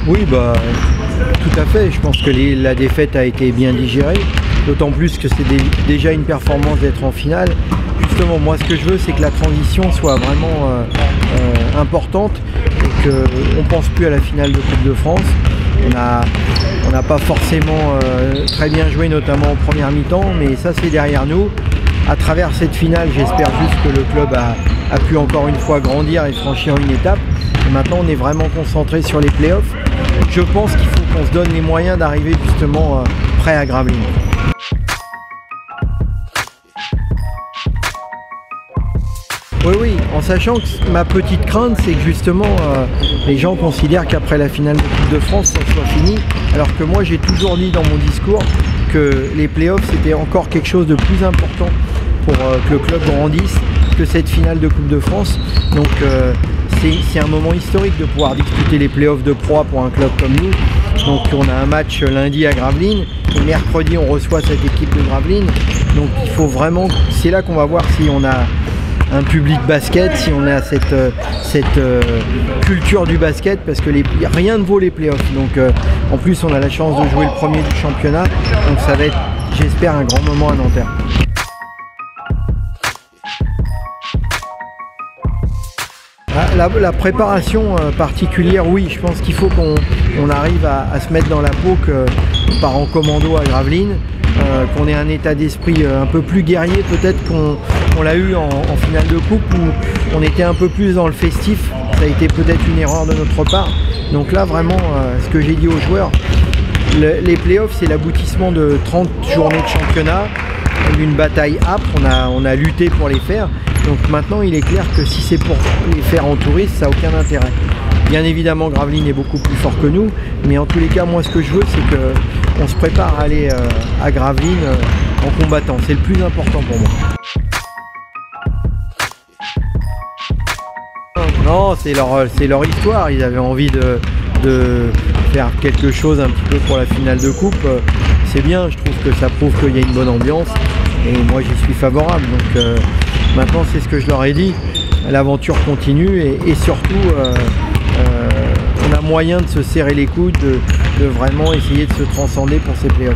Oui, bah, tout à fait. Je pense que la défaite a été bien digérée, d'autant plus que c'est déjà une performance d'être en finale. Justement, moi, ce que je veux, c'est que la transition soit vraiment importante et qu'on ne pense plus à la finale de Coupe de France. On n'a pas forcément très bien joué, notamment en première mi-temps, mais ça, c'est derrière nous. À travers cette finale, j'espère juste que le club a pu encore une fois grandir et franchir une étape. Et maintenant, on est vraiment concentré sur les playoffs. Je pense qu'il faut qu'on se donne les moyens d'arriver justement prêt à Gravelines. Oui, en sachant que ma petite crainte, c'est que justement les gens considèrent qu'après la finale de Coupe de France, ça soit fini, alors que moi j'ai toujours dit dans mon discours que les playoffs c'était encore quelque chose de plus important pour que le club grandisse que cette finale de Coupe de France. Donc c'est un moment historique de pouvoir disputer les playoffs de Pro A pour un club comme nous. Donc on a un match lundi à Gravelines et mercredi on reçoit cette équipe de Gravelines. Donc il faut vraiment, c'est là qu'on va voir si on a un public basket, si on a cette culture du basket, parce que rien ne vaut les playoffs. Donc en plus on a la chance de jouer le premier du championnat, donc ça va être, j'espère, un grand moment à Nanterre. La préparation particulière, oui, je pense qu'il faut qu'on arrive à se mettre dans la peau que part en commando à Gravelines, qu'on ait un état d'esprit un peu plus guerrier peut-être qu'on l'a eu en finale de coupe, où on était un peu plus dans le festif. Ça a été peut-être une erreur de notre part. Donc là vraiment, ce que j'ai dit aux joueurs, les playoffs c'est l'aboutissement de 30 journées de championnat, d'une bataille âpre, on a lutté pour les faire. Donc maintenant il est clair que si c'est pour les faire en touriste, ça n'a aucun intérêt. Bien évidemment Gravelines est beaucoup plus fort que nous, mais en tous les cas moi ce que je veux c'est qu'on se prépare à aller à Gravelines en combattant. C'est le plus important pour moi. Non, c'est leur histoire, ils avaient envie de faire quelque chose un petit peu pour la finale de coupe. C'est bien, je trouve que ça prouve qu'il y a une bonne ambiance et moi j'y suis favorable. Donc maintenant c'est ce que je leur ai dit, l'aventure continue et surtout on a moyen de se serrer les coudes, de vraiment essayer de se transcender pour ces playoffs.